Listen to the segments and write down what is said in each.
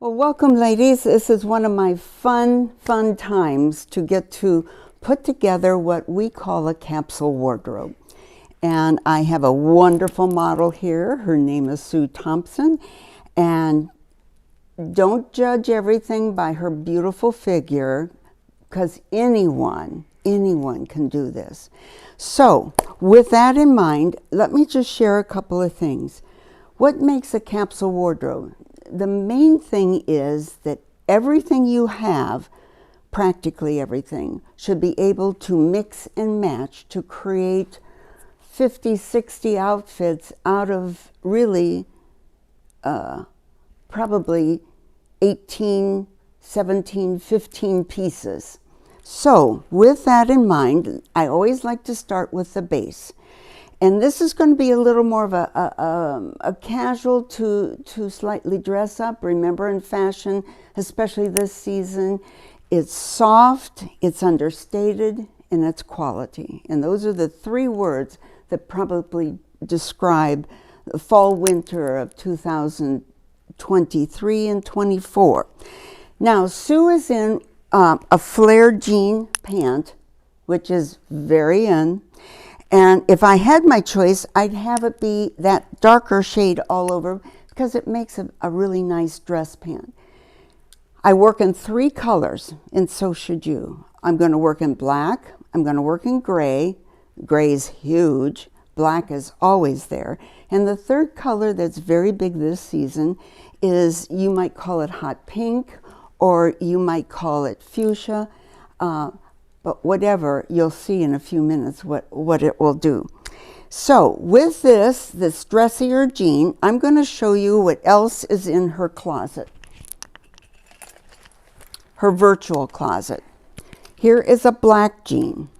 Well, welcome, ladies. This is one of my fun times to get to put together what we call a capsule wardrobe. And I have a wonderful model here. Her name is Sue Thompson. And don't judge everything by her beautiful figure, because anyone can do this. So, with that in mind, let me just share a couple of things. What makes a capsule wardrobe? The main thing is that everything you have, practically everything, should be able to mix and match to create 50, 60 outfits out of really probably 18, 17, 15 pieces. So with that in mind, I always like to start with the base. And this is going to be a little more of a casual to slightly dress up. Remember, in fashion, especially this season, it's soft, it's understated, and it's quality. And those are the three words that probably describe the fall-winter of 2023 and 24. Now, Sue is in a flared jean pant, which is very in. And if I had my choice, I'd have it be that darker shade all over because it makes a really nice dress pant. I work in 3 colors, and so should you. I'm going to work in black. I'm going to work in gray. Gray is huge. Black is always there. And the third color that's very big this season is, you might call it hot pink, or you might call it fuchsia. But whatever, you'll see in a few minutes what it will do. So with this dressier jean, I'm going to show you what else is in her closet. Her virtual closet. Here is a black jean,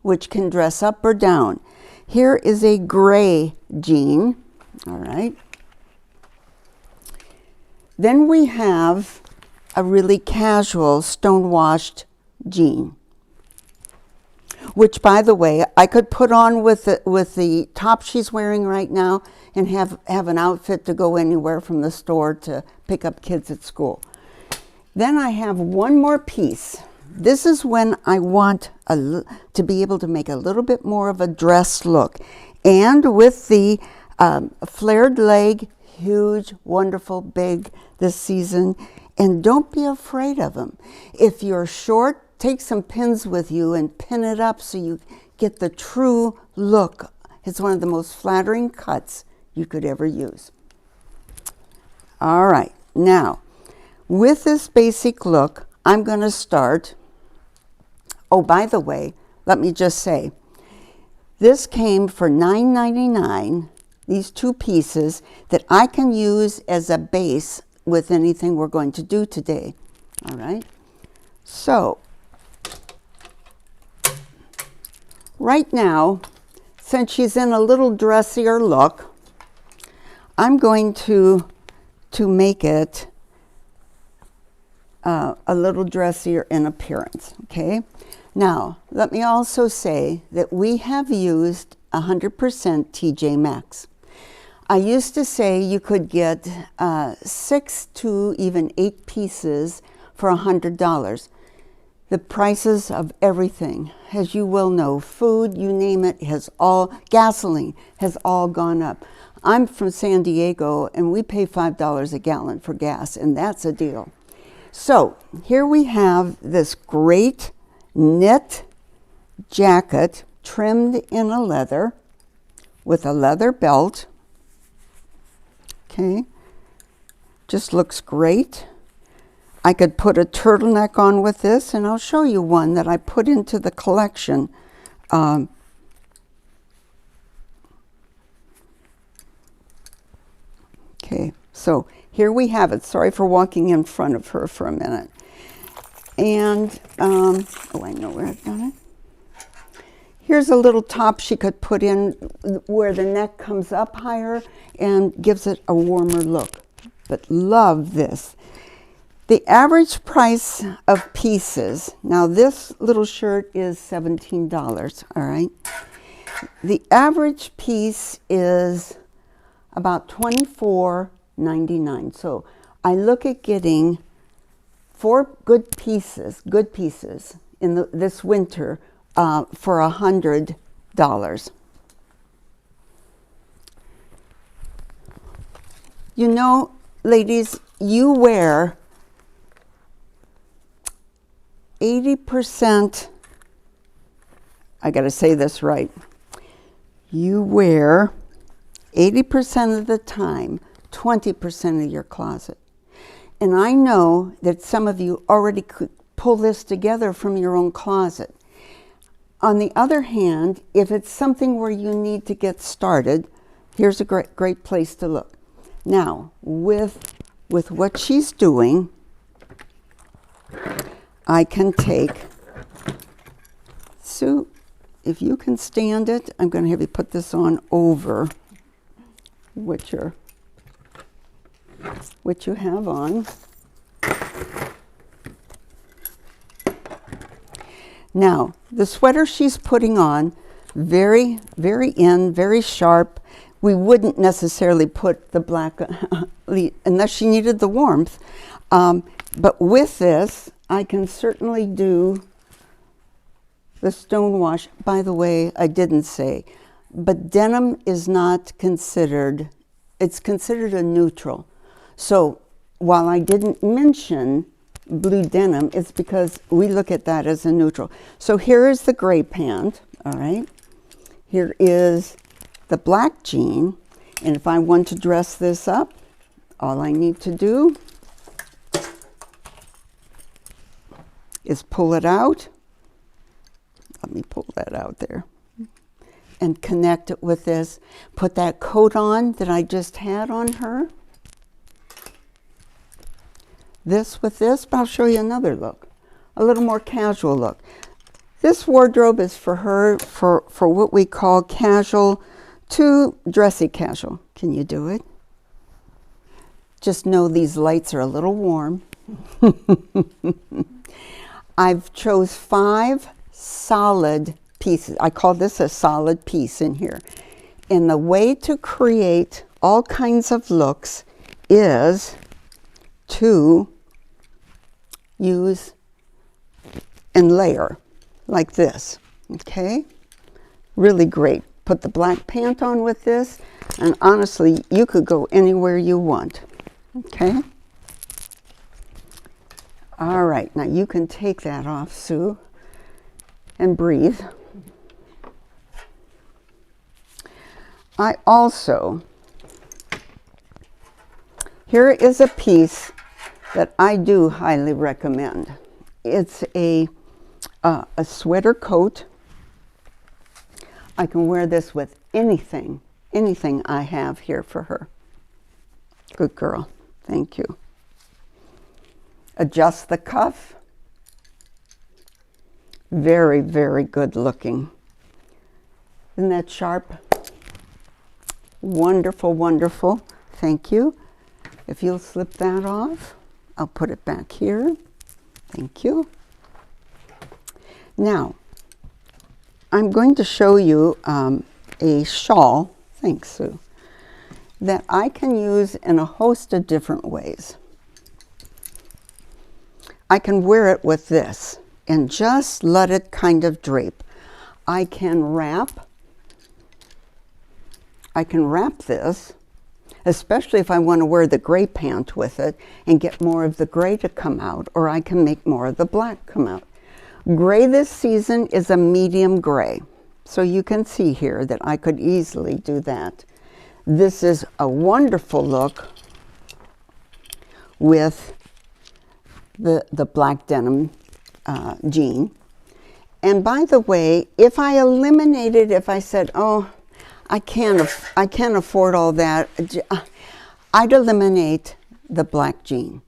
which can dress up or down. Here is a gray jean, all right. Then we have a really casual stonewashed jean, which, by the way, I could put on with the top she's wearing right now and have an outfit to go anywhere from the store to pick up kids at school. Then I have one more piece. This is when I want to be able to make a little bit more of a dress look. And with the flared leg, huge, wonderful, big this season. And don't be afraid of them. If you're short, take some pins with you and pin it up so you get the true look. It's one of the most flattering cuts you could ever use. All right, now, with this basic look, I'm going to start. Oh, by the way, let me just say, this came for $9.99, these 2 pieces that I can use as a base with anything we're going to do today. All right, so right now, since she's in a little dressier look, I'm going to make it a little dressier in appearance, okay? Now, let me also say that we have used 100% TJ Maxx. I used to say you could get 6 to even 8 pieces for $100. The prices of everything, as you will know, food, you name it, gasoline has all gone up. I'm from San Diego, and we pay $5 a gallon for gas, and that's a deal. So here we have this great knit jacket trimmed in a leather with a leather belt. Okay, just looks great. I could put a turtleneck on with this, and I'll show you one that I put into the collection. Okay, so here we have it. Sorry for walking in front of her for a minute. And, oh, I know where I've done it. Here's a little top she could put in where the neck comes up higher and gives it a warmer look. But love this. The average price of pieces, now this little shirt is $17, all right? The average piece is about $24.99. So I look at getting 4 good pieces in this winter for $100. You know, ladies, you wear 80%, I got to say this right, you wear 80% of the time 20% of your closet. And I know that some of you already could pull this together from your own closet. On the other hand, if it's something where you need to get started, here's a great place to look. Now, with what she's doing, I can take, Sue, if you can stand it, I'm going to have you put this on over what you have on. Now, the sweater she's putting on, very, very sharp. We wouldn't necessarily put the black, unless she needed the warmth. But with this, I can certainly do the stone wash. By the way, I didn't say, but denim is not considered, it's considered a neutral. So while I didn't mention blue denim, it's because we look at that as a neutral. So here is the gray pant, all right? Here is the black jean, and if I want to dress this up, all I need to do is pull it out. Let me pull that out there. And connect it with this. Put that coat on that I just had on her. This with this, but I'll show you another look. A little more casual look. This wardrobe is for her for what we call casual to dressy casual. Can you do it? Just know these lights are a little warm. I've chose 5 solid pieces. I call this a solid piece in here. And the way to create all kinds of looks is to use and layer like this, okay? Really great. Put the black pant on with this, and honestly, you could go anywhere you want, okay? All right, now you can take that off, Sue, and breathe. I also, here is a piece that I do highly recommend. It's a sweater coat. I can wear this with anything I have here for her. Good girl, thank you. Adjust the cuff. Very, very good looking. Isn't that sharp? Wonderful, wonderful. Thank you. If you'll slip that off, I'll put it back here. Thank you. Now, I'm going to show you a shawl, thanks Sue, that I can use in a host of different ways. I can wear it with this and just let it kind of drape. I can wrap this, especially if I want to wear the gray pant with it and get more of the gray to come out, or I can make more of the black come out. Gray this season is a medium gray, so you can see here that I could easily do that. This is a wonderful look with the black denim jean. And by the way, if I eliminated, if I said, oh, I can't afford all that, I'd eliminate the black jean.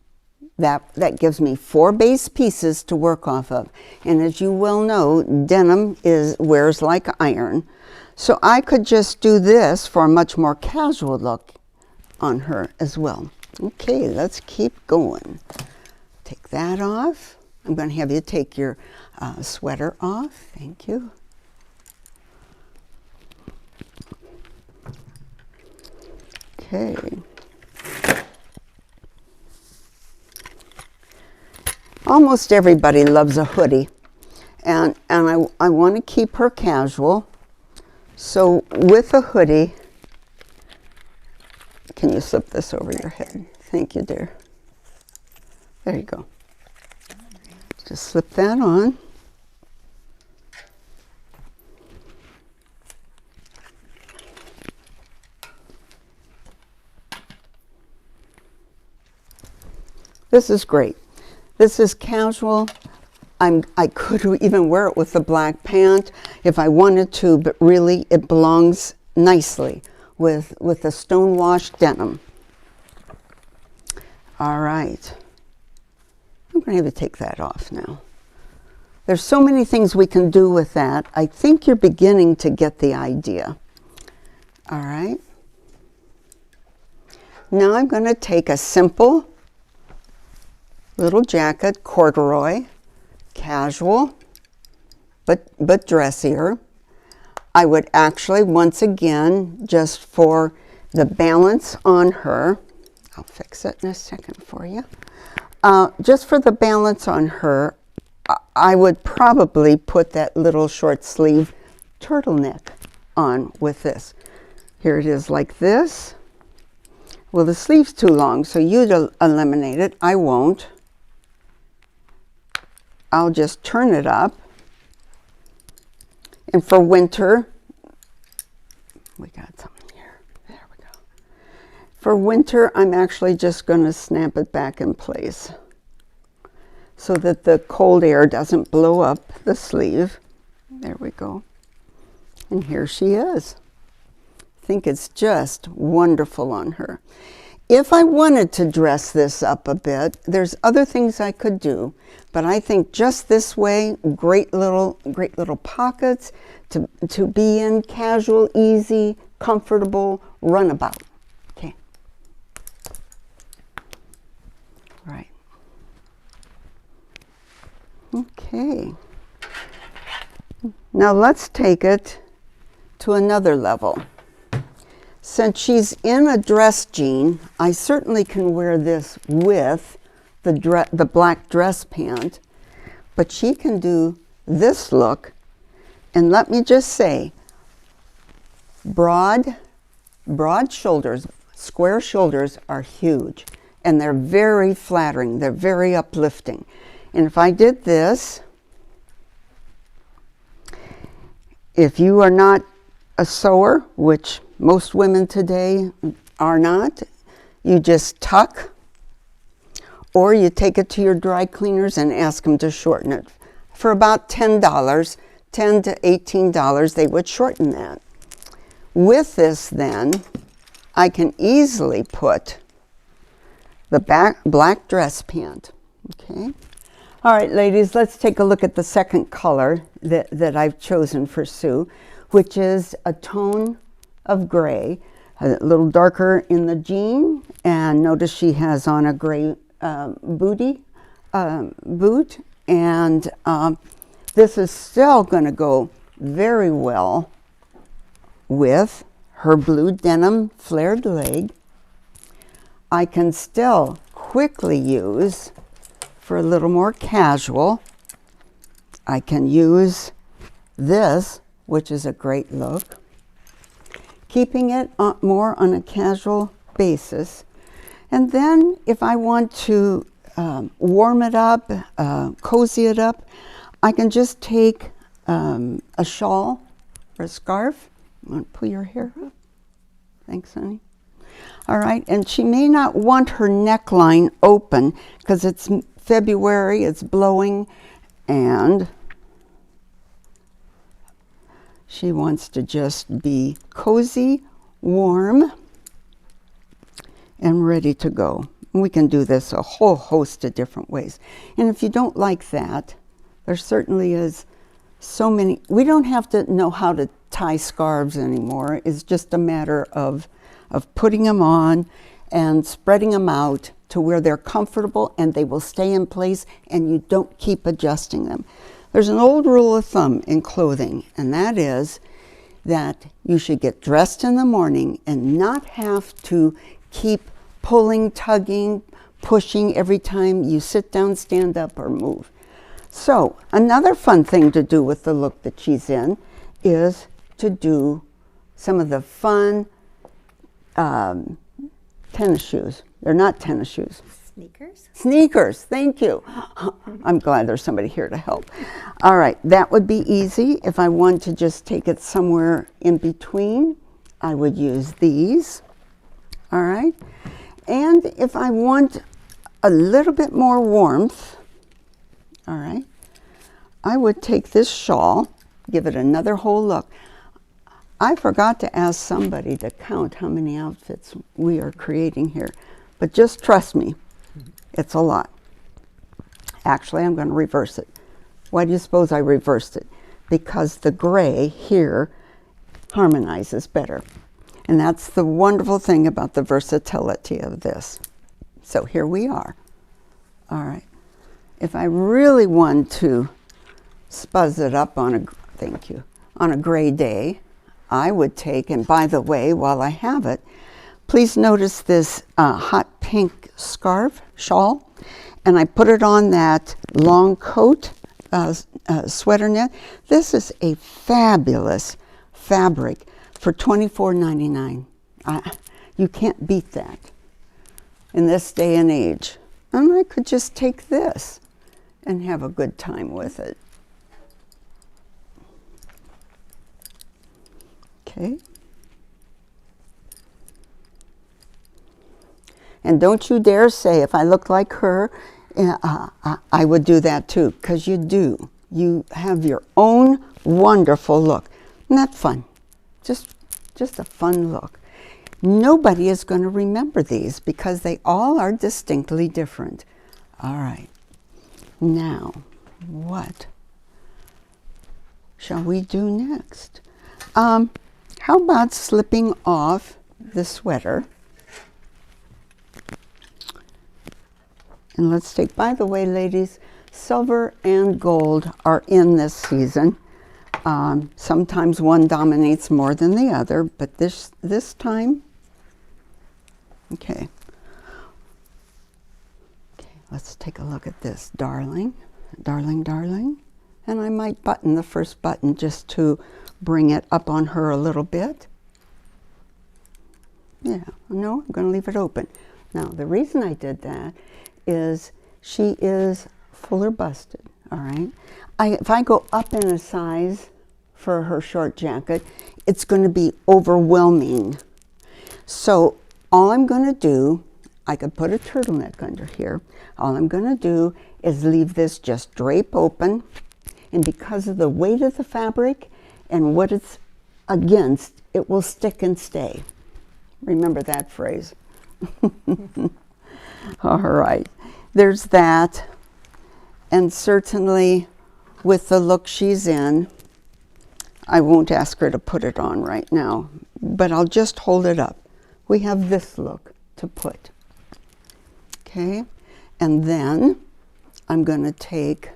That gives me 4 base pieces to work off of. And as you well know, denim wears like iron. So I could just do this for a much more casual look on her as well. Okay, let's keep going. Take that off. I'm going to have you take your sweater off. Thank you. Okay. almost everybody loves a hoodie. And I want to keep her casual. So with a hoodie, can you slip this over your head? Thank you, dear. There you go. Just slip that on. This is great. This is casual. I could even wear it with the black pant if I wanted to, but really it belongs nicely with the stone-washed denim. All right. I'm going to have to take that off now. There's so many things we can do with that. I think you're beginning to get the idea. All right. Now I'm going to take a simple little jacket, corduroy, casual, but dressier. I would actually, once again, just for the balance on her, I'll fix it in a second for you. Just for the balance on her, I would probably put that little short sleeve turtleneck on with this. Here it is like this. Well, the sleeve's too long, so you'd eliminate it. I won't. I'll just turn it up. And for winter, we got something here. There we go. For winter, I'm actually just going to snap it back in place so that the cold air doesn't blow up the sleeve. There we go. And here she is. I think it's just wonderful on her. If I wanted to dress this up a bit, there's other things I could do, but I think just this way, great little pockets to be in, casual, easy, comfortable, runabout. Okay. Right. Okay. Now let's take it to another level. Since she's in a dress jean, I certainly can wear this with the black dress pant, but she can do this look. And let me just say, broad shoulders, square shoulders are huge, and they're very flattering. They're very uplifting. And if I did this, if you are not a sewer, which most women today are not, you just tuck, or you take it to your dry cleaners and ask them to shorten it. For about $10, $10 to $18, they would shorten that. With this then, I can easily put the black dress pant, okay? All right, ladies, let's take a look at the second color that I've chosen for Sue, which is a tone of gray, a little darker in the jean, and notice she has on a gray boot, and this is still going to go very well with her blue denim flared leg. I can still quickly use for a little more casual. I can use this, which is a great look, keeping it more on a casual basis. And then if I want to warm it up, cozy it up, I can just take a shawl or a scarf. You want to pull your hair up? Thanks, honey. All right, and she may not want her neckline open because it's February, it's blowing, and she wants to just be cozy, warm, and ready to go. And we can do this a whole host of different ways. And if you don't like that, there certainly is so many. We don't have to know how to tie scarves anymore. It's just a matter of putting them on and spreading them out to where they're comfortable and they will stay in place and you don't keep adjusting them. There's an old rule of thumb in clothing, and that is that you should get dressed in the morning and not have to keep pulling, tugging, pushing every time you sit down, stand up, or move. So another fun thing to do with the look that she's in is to do some of the fun tennis shoes. They're not tennis shoes. Sneakers? Sneakers, thank you. I'm glad there's somebody here to help. All right, that would be easy. If I want to just take it somewhere in between, I would use these. All right, and if I want a little bit more warmth, all right, I would take this shawl, give it another whole look. I forgot to ask somebody to count how many outfits we are creating here, but just trust me, it's a lot. Actually, I'm going to reverse it. Why do you suppose I reversed it? Because the gray here harmonizes better. And that's the wonderful thing about the versatility of this. So here we are. All right. If I really want to spuzz it up on a gray day, I would take, and by the way, while I have it, please notice this hot pink scarf, shawl, and I put it on that long coat sweater knit. This is a fabulous fabric for $24.99. You can't beat that in this day and age. And I could just take this and have a good time with it. Okay. And don't you dare say if I look like her, I would do that too, because you do. You have your own wonderful look. Isn't that fun? Just a fun look. Nobody is going to remember these because they all are distinctly different. All right. Now, what shall we do next? How about slipping off the sweater? And let's take, by the way, ladies, silver and gold are in this season. Sometimes one dominates more than the other, but this time, okay. Okay, let's take a look at this. Darling, darling, darling. And I might button the first button just to bring it up on her a little bit. Yeah, no, I'm going to leave it open. Now, the reason I did that is she is fuller busted, all right? If I go up in a size for her short jacket, it's going to be overwhelming. So all I'm going to do, I could put a turtleneck under here. All I'm going to do is leave this just drape open. And because of the weight of the fabric and what it's against, it will stick and stay. Remember that phrase. All right, there's that. And certainly with the look she's in, I won't ask her to put it on right now, but I'll just hold it up. We have this look to put. Okay, and then I'm going to take,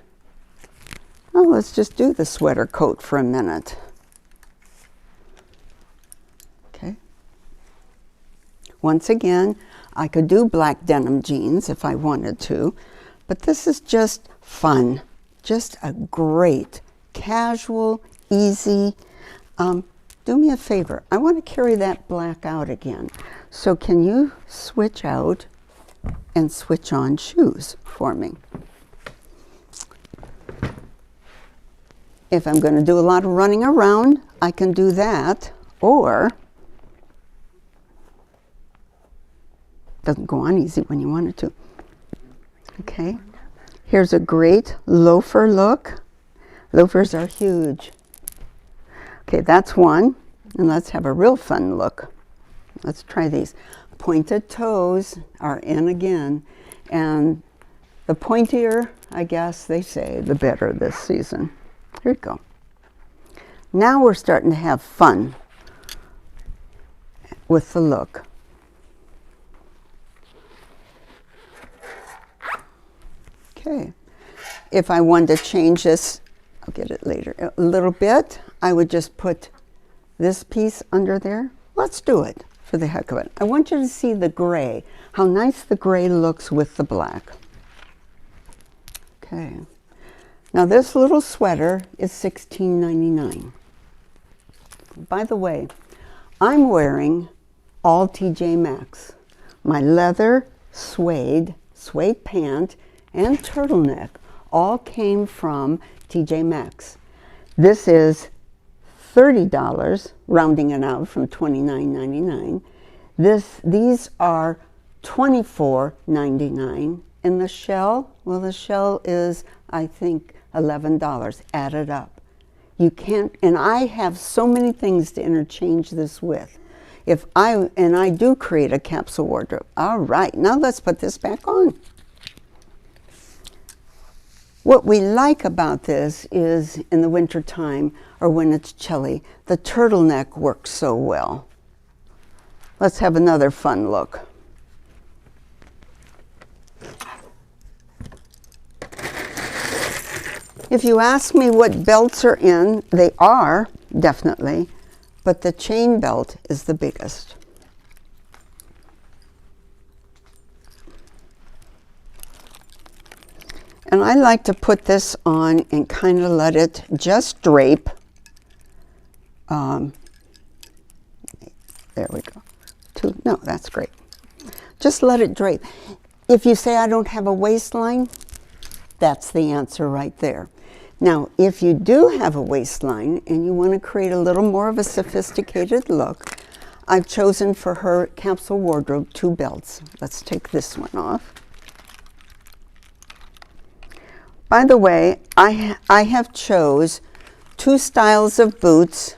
oh, let's just do the sweater coat for a minute. Okay. Once again, I could do black denim jeans if I wanted to, but this is just fun. Just a great, casual, easy. Do me a favor. I want to carry that black out again. So can you switch out and switch on shoes for me? If I'm going to do a lot of running around, I can do that, or doesn't go on easy when you want it to. Okay, here's a great loafer look. Loafers are huge. Okay, that's one, and let's have a real fun look. Let's try these. Pointed toes are in again, and the pointier, I guess they say, the better this season. Here you go. Now we're starting to have fun with the look. Okay, if I wanted to change this, I'll get it later, a little bit, I would just put this piece under there. Let's do it. for the heck of it. I want you to see the gray, how nice the gray looks with the black. Okay. Now this little sweater is $16.99. By the way, I'm wearing all TJ Maxx. My leather, suede pant, and turtleneck all came from TJ Maxx. This is $30, rounding it out from $29.99. These are $24.99. And the shell, well, the shell is, I think, $11 added up. You can't, and I have so many things to interchange this with. And I do create a capsule wardrobe. All right, now let's put this back on. What we like about this is in the winter time or when it's chilly, the turtleneck works so well. Let's have another fun look. If you ask me what belts are in, they are, definitely, but the chain belt is the biggest. And I like to put this on and kind of let it just drape. There we go. No, that's great. Just let it drape. If you say I don't have a waistline, that's the answer right there. Now, if you do have a waistline and you want to create a little more of a sophisticated look, I've chosen for her capsule wardrobe 2 belts. Let's take this one off. By the way, I have chose 2 styles of boots,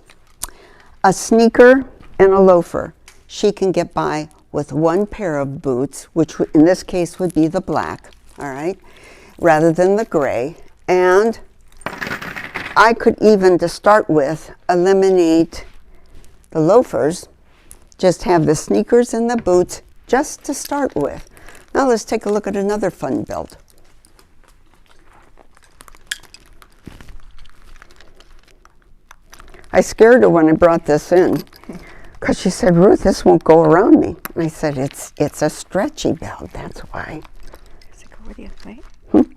a sneaker and a loafer. She can get by with 1 pair of boots, which in this case would be the black, all right, rather than the gray. And I could even, to start with, eliminate the loafers, just have the sneakers and the boots just to start with. Now let's take a look at another fun belt. I scared her when I brought this in because she said, Ruth, this won't go around me. And I said, it's a stretchy belt, that's why. Does it go with you? Wait.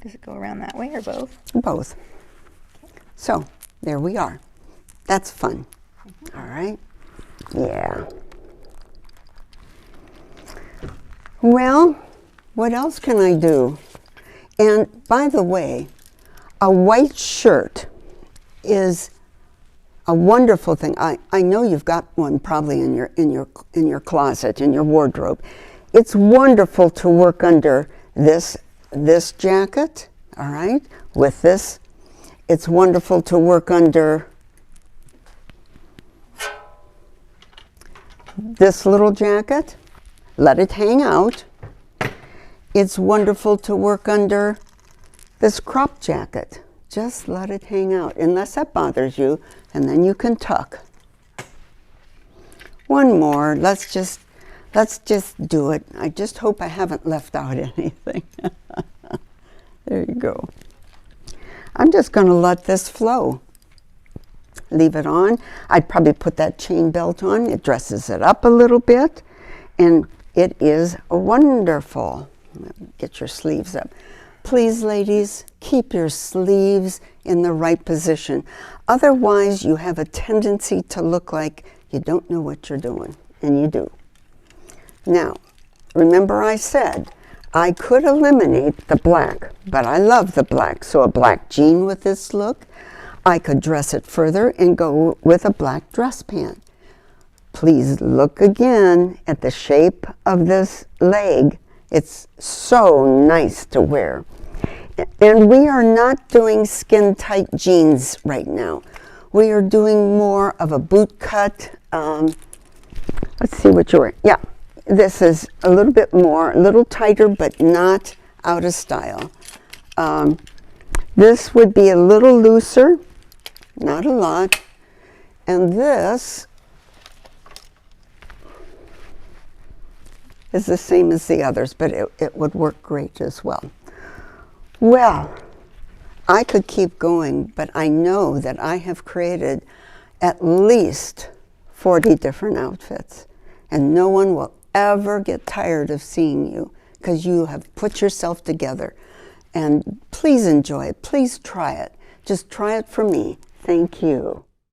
Does it go around that way or both? Both. So, there we are. That's fun. All right? Yeah. Well, what else can I do? And by the way, a white shirt is a wonderful thing. I know you've got one probably in your closet, in your wardrobe. It's wonderful to work under this jacket, all right, with this. It's wonderful to work under this little jacket. Let it hang out. It's wonderful to work under this crop jacket. Just let it hang out, unless that bothers you, and then you can tuck. One more. Let's just do it. I just hope I haven't left out anything. There you go. I'm just going to let this flow. Leave it on. I'd probably put that chain belt on. It dresses it up a little bit, and it is wonderful. Get your sleeves up. Please, ladies, keep your sleeves in the right position. Otherwise, you have a tendency to look like you don't know what you're doing, and you do. Now, remember I said I could eliminate the black, but I love the black, so a black jean with this look. I could dress it further and go with a black dress pant. Please look again at the shape of this leg. It's so nice to wear. And we are not doing skin-tight jeans right now. We are doing more of a boot cut. Let's see what you're wearing. Yeah, this is a little bit more, a little tighter, but not out of style. This would be a little looser, not a lot. And this is the same as the others, but it would work great as well. Well, I could keep going, but I know that I have created at least 40 different outfits. and no one will ever get tired of seeing you because you have put yourself together. And please enjoy it. Please try it. Just try it for me. Thank you.